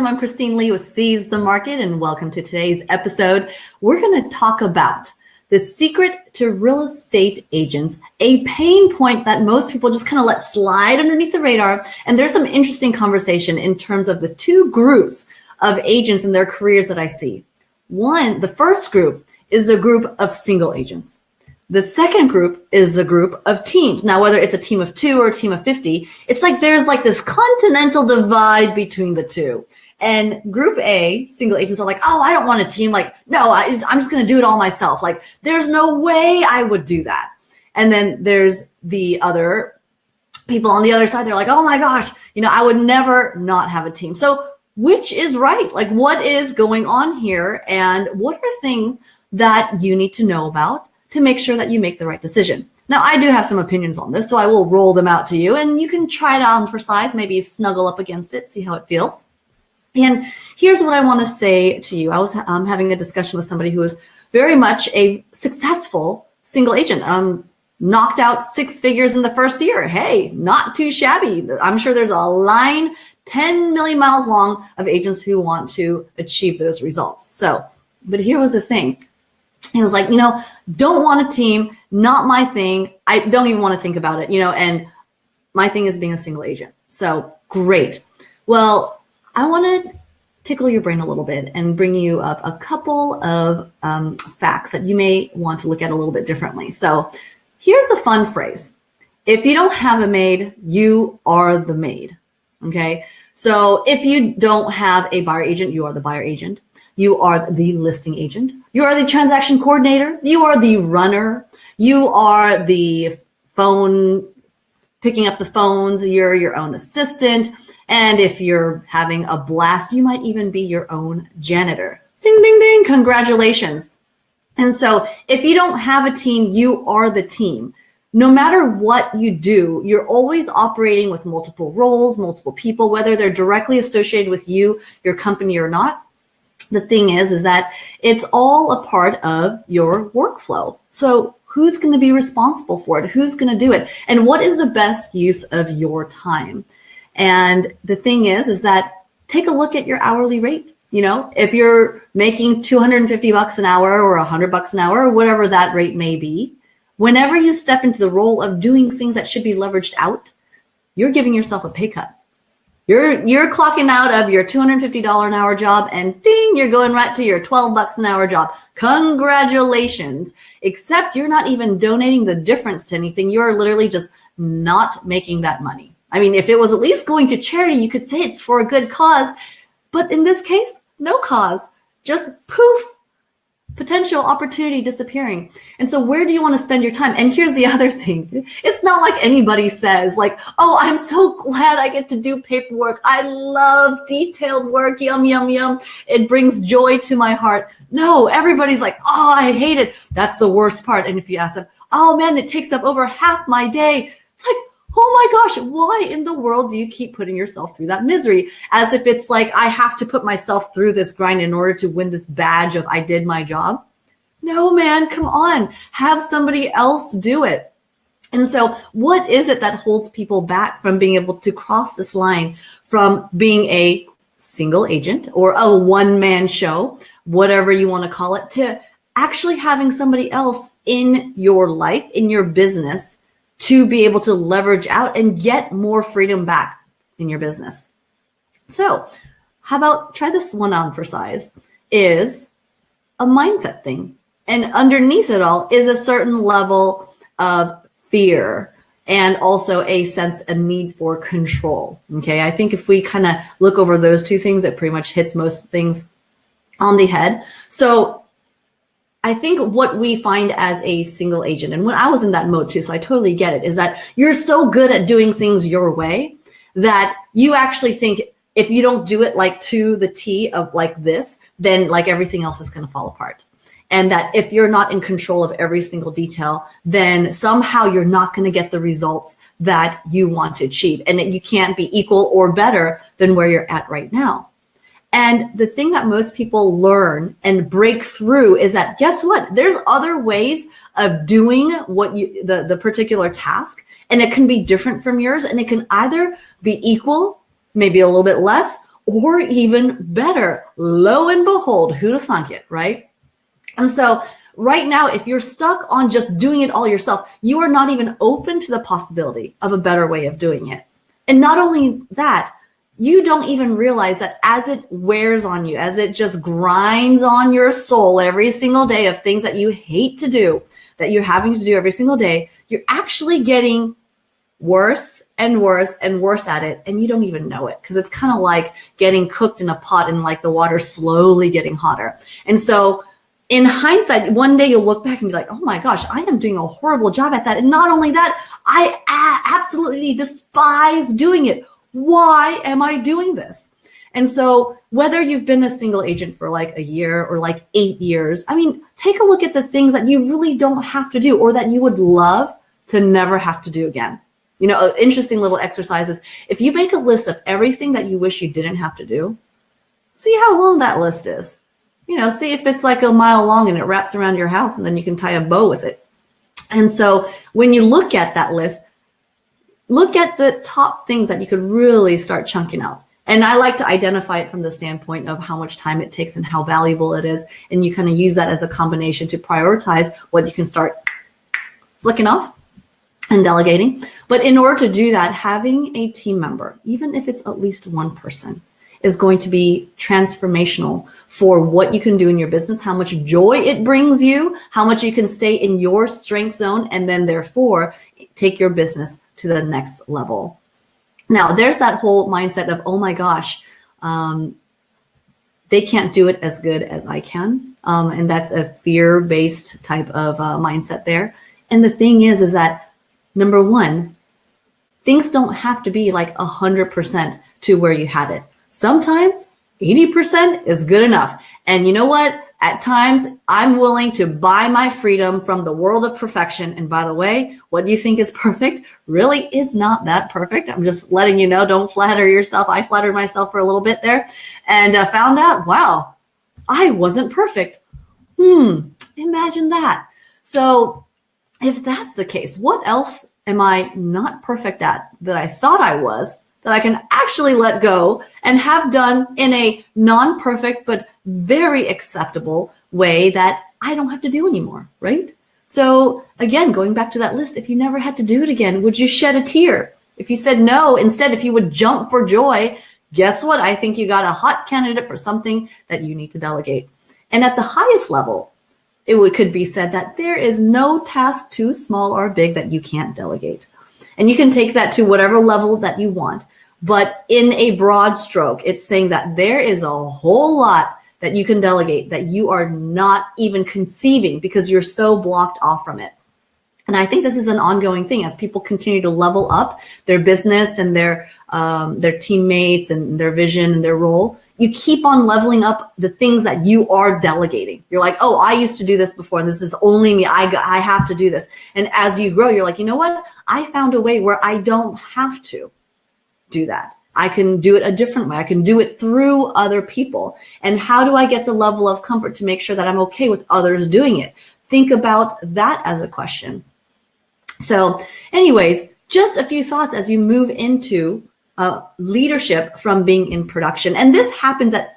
I'm Christine Lee with Seize the Market, and welcome to today's episode. We're going to talk about the secret to real estate agents, a pain point that most people just kind of let slide underneath the radar. And there's some interesting conversation in terms of the two groups of agents and their careers that I see. The first group is a group of single agents. The second group is a group of teams. Now, whether it's a team of 2 or a team of 50, it's like there's like this continental divide between the two. And group A, single agents are like, oh, I don't want a team. Like, no, I'm just going to do it all myself. Like, there's no way I would do that. And then there's the other people on the other side. They're like, oh my gosh, I would never not have a team. So which is right? Like, what is going on here? And what are things that you need to know about to make sure that you make the right decision? Now, I do have some opinions on this, so I will roll them out to you, and you can try it on for size, maybe snuggle up against it, see how it feels. And here's what I want to say to you. I was having a discussion with somebody who was very much a successful single agent, knocked out 6 figures in the first year. Hey, not too shabby. I'm sure there's a line 10 million miles long of agents who want to achieve those results. So, but here was the thing. He was like, don't want a team, not my thing. I don't even want to think about it, and my thing is being a single agent. So great. Well, I want to tickle your brain a little bit and bring you up a couple of facts that you may want to look at a little bit differently. So here's a fun phrase. If you don't have a maid, you are the maid. Okay. So if you don't have a buyer agent, you are the buyer agent. You are the listing agent. You are the transaction coordinator. You are the runner. You are the phone, picking up the phones. You're your own assistant. And if you're having a blast, you might even be your own janitor. Ding, ding, ding. Congratulations. And so if you don't have a team, you are the team. No matter what you do, you're always operating with multiple roles, multiple people, whether they're directly associated with you, your company, or not. The thing is that it's all a part of your workflow. So who's going to be responsible for it? Who's going to do it? And what is the best use of your time? And the thing is that take a look at your hourly rate. If you're making $250 an hour or $100 an hour, or whatever that rate may be, whenever you step into the role of doing things that should be leveraged out, you're giving yourself a pay cut. You're clocking out of your $250 an hour job and ding, you're going right to your $12 an hour job. Congratulations. Except you're not even donating the difference to anything. You're literally just not making that money. I mean, if it was at least going to charity, you could say it's for a good cause. But in this case, no cause. Just poof. Potential opportunity disappearing. And so where do you want to spend your time? And here's the other thing. It's not like anybody says like, oh, I'm so glad I get to do paperwork. I love detailed work. Yum, yum, yum. It brings joy to my heart. No, everybody's like, oh, I hate it. That's the worst part. And if you ask them, oh man, it takes up over half my day. It's like, oh my gosh, why in the world do you keep putting yourself through that misery? As if it's like, I have to put myself through this grind in order to win this badge of I did my job. No, man, come on. Have somebody else do it. And so what is it that holds people back from being able to cross this line from being a single agent or a one-man show, whatever you want to call it, to actually having somebody else in your life, in your business, to be able to leverage out and get more freedom back in your business? So how about try this one on for size, is a mindset thing. And underneath it all is a certain level of fear and also a sense of need for control. Okay, I think if we kind of look over those two things, it pretty much hits most things on the head. So I think what we find as a single agent, and when I was in that mode too, so I totally get it, is that you're so good at doing things your way that you actually think if you don't do it like to the T of like this, then like everything else is going to fall apart. And that if you're not in control of every single detail, then somehow you're not going to get the results that you want to achieve. And that you can't be equal or better than where you're at right now. And the thing that most people learn and break through is that, guess what? There's other ways of doing what you, the particular task, and it can be different from yours, and it can either be equal, maybe a little bit less, or even better. Lo and behold, who'd have thunk it, right? And so right now, if you're stuck on just doing it all yourself, you are not even open to the possibility of a better way of doing it. And not only that, you don't even realize that as it wears on you, as it just grinds on your soul every single day of things that you hate to do, that you're having to do every single day, you're actually getting worse and worse and worse at it, and you don't even know it, because it's kind of like getting cooked in a pot and like the water slowly getting hotter. And so in hindsight, one day you'll look back and be like, oh my gosh, I am doing a horrible job at that. And not only that, I absolutely despise doing it. Why am I doing this? And so whether you've been a single agent for like a year or like 8 years, I mean, take a look at the things that you really don't have to do or that you would love to never have to do again. You know, interesting little exercises. If you make a list of everything that you wish you didn't have to do, see how long that list is. You know, see if it's like a mile long and it wraps around your house and then you can tie a bow with it. And so when you look at that list, look at the top things that you could really start chunking out. And I like to identify it from the standpoint of how much time it takes and how valuable it is. And you kind of use that as a combination to prioritize what you can start flicking off and delegating. But in order to do that, having a team member, even if it's at least one person, is going to be transformational for what you can do in your business, how much joy it brings you, how much you can stay in your strength zone, and then therefore take your business to the next level. Now, there's that whole mindset of, oh my gosh, they can't do it as good as I can. And that's a fear-based type of mindset there. And the thing is that, number one, things don't have to be like 100% to where you had it. Sometimes 80% is good enough. And you know what? At times, I'm willing to buy my freedom from the world of perfection. And by the way, what you think is perfect really is not that perfect. I'm just letting you know, don't flatter yourself. I flattered myself for a little bit there and found out, wow, I wasn't perfect. Imagine that. So if that's the case, what else am I not perfect at that I thought I was, that I can actually let go and have done in a non-perfect but very acceptable way that I don't have to do anymore, right? So again, going back to that list, if you never had to do it again, would you shed a tear? If you said no, instead, if you would jump for joy, guess what? I think you got a hot candidate for something that you need to delegate. And at the highest level, could be said that there is no task too small or big that you can't delegate. And you can take that to whatever level that you want. But in a broad stroke, it's saying that there is a whole lot that you can delegate that you are not even conceiving because you're so blocked off from it. And I think this is an ongoing thing as people continue to level up their business and their teammates and their vision and their role. You keep on leveling up the things that you are delegating. You're like, oh, I used to do this before, and this is only me. I have to do this. And as you grow, you're like, you know what? I found a way where I don't have to do that. I can do it a different way. I can do it through other people. And how do I get the level of comfort to make sure that I'm okay with others doing it? Think about that as a question. So anyways, just a few thoughts as you move into leadership from being in production. And this happens at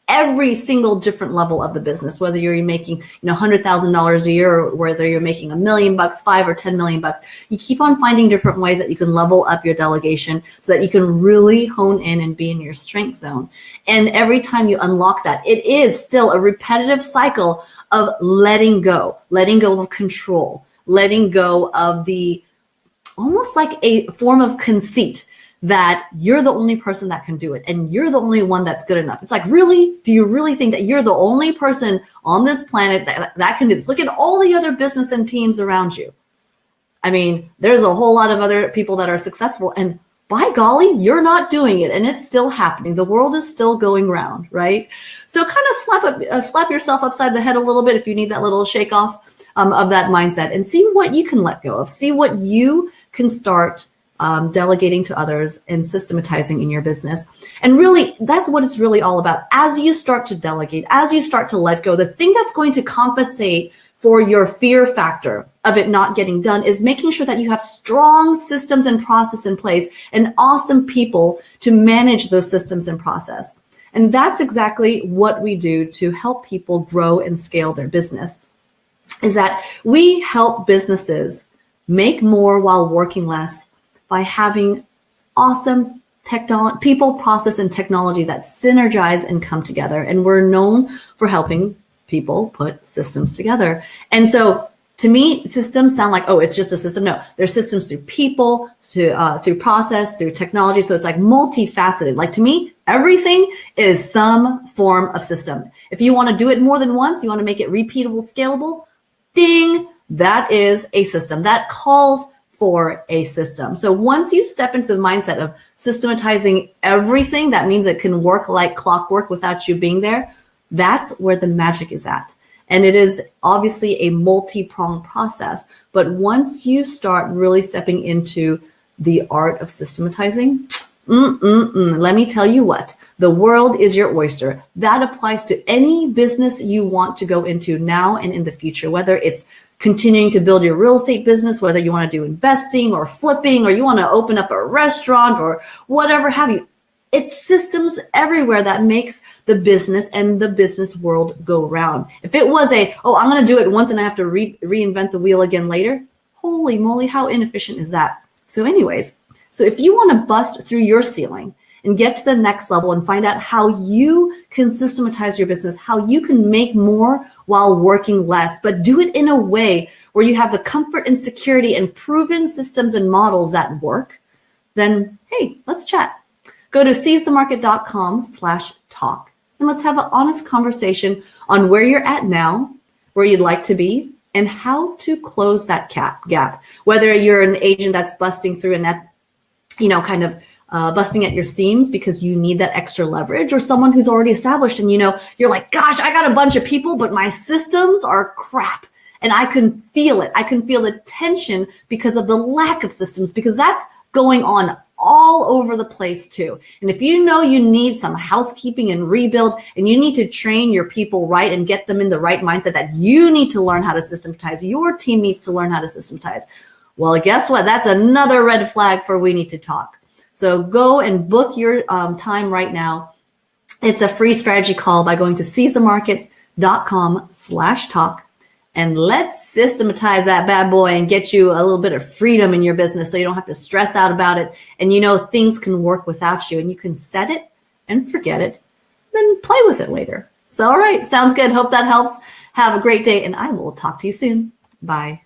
every single different level of the business, whether you're making $100,000 a year or whether you're making $1 million, $5 or $10 million. You keep on finding different ways that you can level up your delegation so that you can really hone in and be in your strength zone. And every time you unlock that, it is still a repetitive cycle of letting go of control, letting go of the almost like a form of conceit that you're the only person that can do it and you're the only one that's good enough. It's like, really? Do you really think that you're the only person on this planet that can do this? Look at all the other business and teams around you. I mean, there's a whole lot of other people that are successful, and by golly, you're not doing it, and it's still happening. The world is still going round, right? So kind of slap yourself upside the head a little bit if you need that little shake off of that mindset, and see what you can let go of. See what you can start delegating to others and systematizing in your business. And really, that's what it's really all about. As you start to delegate, as you start to let go, the thing that's going to compensate for your fear factor of it not getting done is making sure that you have strong systems and process in place and awesome people to manage those systems and process. And that's exactly what we do to help people grow and scale their business, is that we help businesses make more while working less by having awesome technology, people, process, and technology that synergize and come together. And we're known for helping people put systems together. And so to me, systems sound like, oh, it's just a system. No, there's systems through people, through process, through technology. So it's like multifaceted. Like to me, everything is some form of system. If you want to do it more than once, you want to make it repeatable, scalable, ding, that is a system. That calls for a system. So once you step into the mindset of systematizing everything, that means it can work like clockwork without you being there. That's where the magic is at. And it is obviously a multi-pronged process. But once you start really stepping into the art of systematizing, let me tell you what, the world is your oyster. That applies to any business you want to go into now and in the future, whether it's continuing to build your real estate business, whether you want to do investing or flipping, or you want to open up a restaurant or whatever have you. It's systems everywhere that makes the business and the business world go round. If it was I'm going to do it once and I have to reinvent the wheel again later, holy moly, how inefficient is that? So anyways, so if you want to bust through your ceiling and get to the next level and find out how you can systematize your business, how you can make more while working less, but do it in a way where you have the comfort and security and proven systems and models that work, then hey, let's chat. Go to seizethemarket.com/talk and let's have an honest conversation on where you're at now, where you'd like to be, and how to close that gap. Whether you're an agent that's busting through a net, busting at your seams because you need that extra leverage, or someone who's already established and you're like, gosh, I got a bunch of people, but my systems are crap. And I can feel it. I can feel the tension because of the lack of systems, because that's going on all over the place too. And if you know you need some housekeeping and rebuild, and you need to train your people right and get them in the right mindset that you need to learn how to systematize, your team needs to learn how to systematize. Well, guess what? That's another red flag for we need to talk. So go and book your time right now. It's a free strategy call by going to seizethemarket.com/talk. And let's systematize that bad boy and get you a little bit of freedom in your business so you don't have to stress out about it. And things can work without you, and you can set it and forget it, then play with it later. So, all right, sounds good. Hope that helps. Have a great day, and I will talk to you soon. Bye.